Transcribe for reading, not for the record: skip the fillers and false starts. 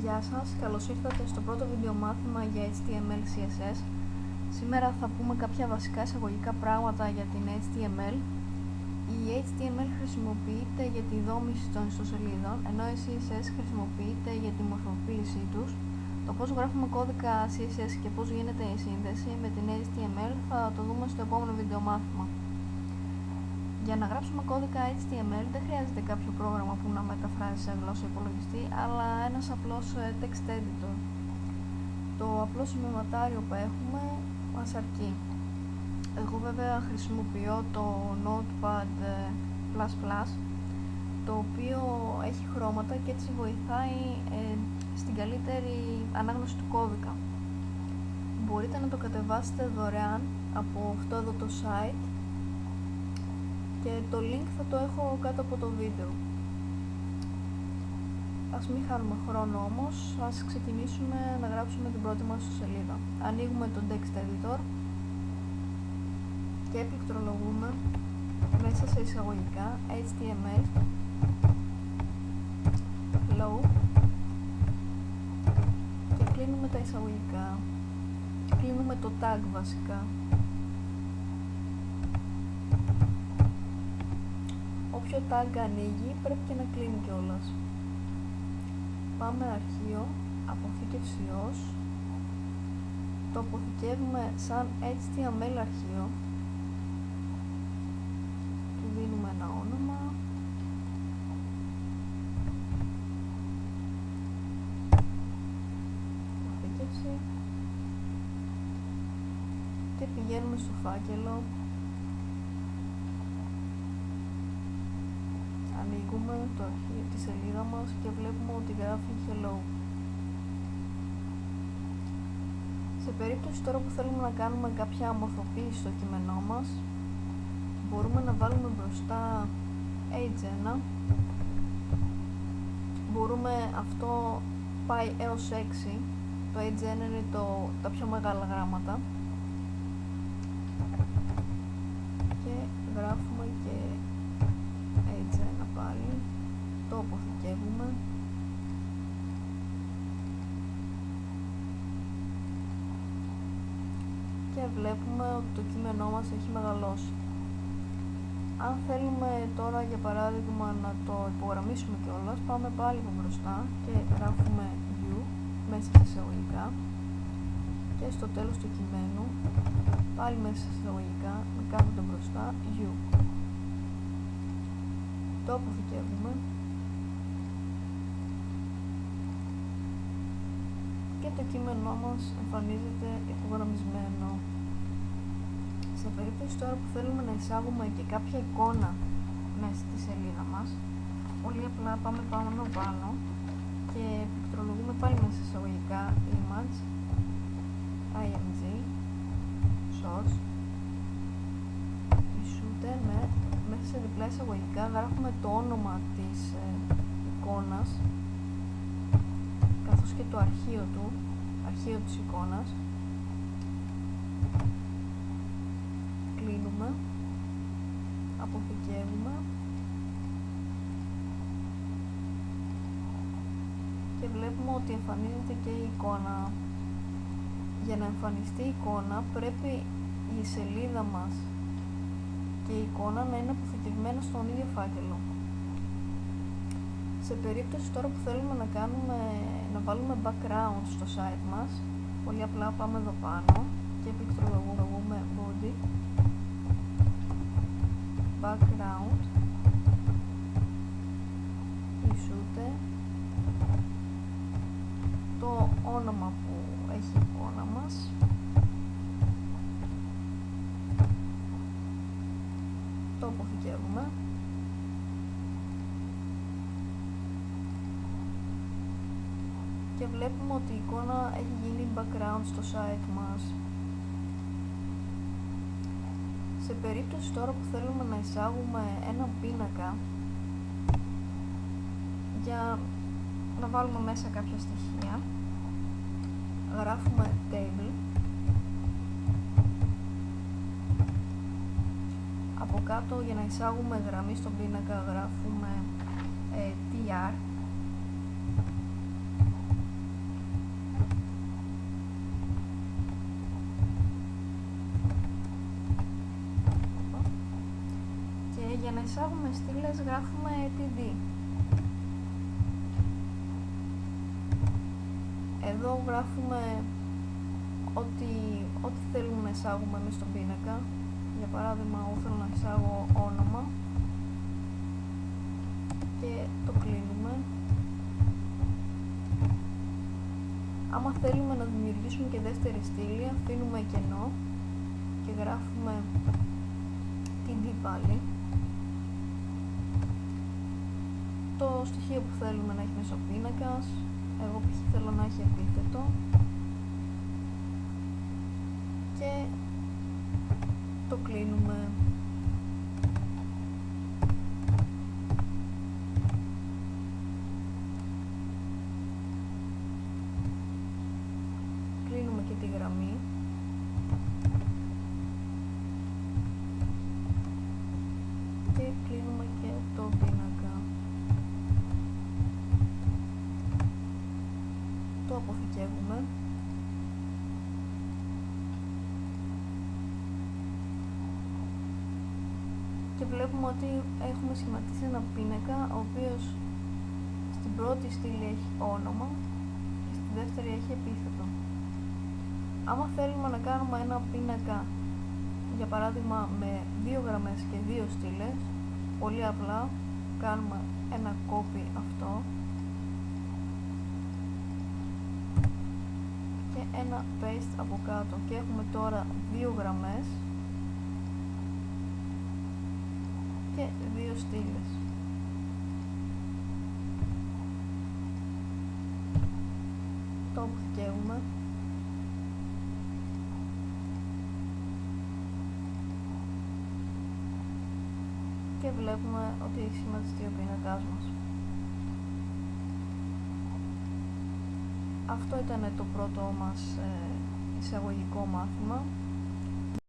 Γεια σας, καλώς ήρθατε στο πρώτο βίντεο μάθημα για HTML CSS. Σήμερα θα πούμε κάποια βασικά εισαγωγικά πράγματα για την HTML. Η HTML χρησιμοποιείται για τη δόμηση των ιστοσελίδων, ενώ η CSS χρησιμοποιείται για τη μορφοποίησή τους. Το πώς γράφουμε κώδικα CSS και πώς γίνεται η σύνδεση με την HTML θα το δούμε στο επόμενο βίντεο μάθημα. Για να γράψουμε κώδικα HTML δεν χρειάζεται κάποιο πρόγραμμα που να μεταφράζει σε γλώσσα υπολογιστή, αλλά ένας απλός text editor. Το απλό σημειωματάριο που έχουμε μας αρκεί. Εγώ βέβαια χρησιμοποιώ το Notepad++, το οποίο έχει χρώματα και έτσι βοηθάει στην καλύτερη ανάγνωση του κώδικα. Μπορείτε να το κατεβάσετε δωρεάν από αυτό εδώ το site και το link θα το έχω κάτω από το βίντεο. Ας μην χάνουμε χρόνο όμως, ας ξεκινήσουμε να γράψουμε την πρώτη μας σελίδα. Ανοίγουμε το text editor και πληκτρολογούμε μέσα σε εισαγωγικά HTML hello και κλείνουμε τα εισαγωγικά. Κλείνουμε το tag βασικά. Όποιο tag ανοίγει πρέπει και να κλείνει κιόλας. Πάμε αρχείο, αποθήκευση ως, το αποθηκεύουμε σαν HTML αρχείο, του δίνουμε ένα όνομα, αποθήκευση και πηγαίνουμε στο φάκελο. Ανοίγουμε το αρχείο, τη σελίδα μας και βλέπουμε ότι γράφει hello. Σε περίπτωση τώρα που θέλουμε να κάνουμε κάποια μορφοποίηση στο κείμενό μας, μπορούμε να βάλουμε μπροστά H1. Μπορούμε, αυτό πάει έως 6, το H1 είναι τα πιο μεγάλα γράμματα και γράφουμε και H1 πάλι, το αποθηκεύουμε και βλέπουμε ότι το κείμενό μας έχει μεγαλώσει. Αν θέλουμε τώρα για παράδειγμα να το υπογραμμίσουμε κιόλας, πάμε πάλι από μπροστά και γράφουμε U μέσα σε εισαγωγικά και στο τέλος του κειμένου πάλι μέσα σε εισαγωγικά με κάθετο μπροστά U. Το αποθηκεύουμε και το κείμενό μας εμφανίζεται υπογραμμισμένο. Σε περίπτωση τώρα που θέλουμε να εισάγουμε και κάποια εικόνα μέσα στη σελίδα μας, πολύ απλά πάμε πάνω και πληκτρολογούμε πάλι μέσα σε εισαγωγικά image, img, source, ισούται μέσα σε διπλά εισαγωγικά γράφουμε το όνομα της εικόνας καθώς και το αρχείο της εικόνας. Κλείνουμε, αποθηκεύουμε και βλέπουμε ότι εμφανίζεται και η εικόνα. Για να εμφανιστεί η εικόνα πρέπει η σελίδα μας και η εικόνα να είναι αποθηκευμένα στον ίδιο φάκελο. Σε περίπτωση τώρα που θέλουμε να βάλουμε background στο site μας, πολύ απλά πάμε εδώ πάνω και πληκτρολογούμε body, background, ισούται το όνομα που έχει η εικόνα μας, το αποθηκεύουμε και βλέπουμε ότι η εικόνα έχει γίνει background στο site μας. Σε περίπτωση τώρα που θέλουμε να εισάγουμε έναν πίνακα για να βάλουμε μέσα κάποια στοιχεία, γράφουμε table, από κάτω για να εισάγουμε γραμμή στον πίνακα γράφουμε tr να εισάγουμε στήλες γράφουμε td. Εδώ γράφουμε ό,τι θέλουμε να εισάγουμε εμείς στον πίνακα. Για παράδειγμα, εγώ θέλω να εισάγω όνομα και το κλείνουμε. Άμα θέλουμε να δημιουργήσουμε και δεύτερη στήλη, αφήνουμε κενό και γράφουμε td πάλι. Το στοιχείο που θέλουμε να έχει μέσα ο πίνακας, εγώ π.χ. θέλω να έχει επίθετο και το κλείνουμε. Κλείνουμε και τη γραμμή. Και κλείνουμε και το πίνακα. Το αποθηκεύουμε. Και βλέπουμε ότι έχουμε σχηματίσει ένα πίνακα, ο οποίος στην πρώτη στήλη έχει όνομα και στη δεύτερη έχει επίθετο. Άμα θέλουμε να κάνουμε ένα πίνακα, για παράδειγμα με 2 γραμμές και 2 στήλες, πολύ απλά κάνουμε ένα copy αυτό και ένα paste από κάτω και έχουμε τώρα 2 γραμμές και 2 στήλες. Το αποθηκεύουμε. Και βλέπουμε ότι έχει σχηματιστεί ο πίνακας μας. Αυτό ήταν το πρώτο μας εισαγωγικό μάθημα.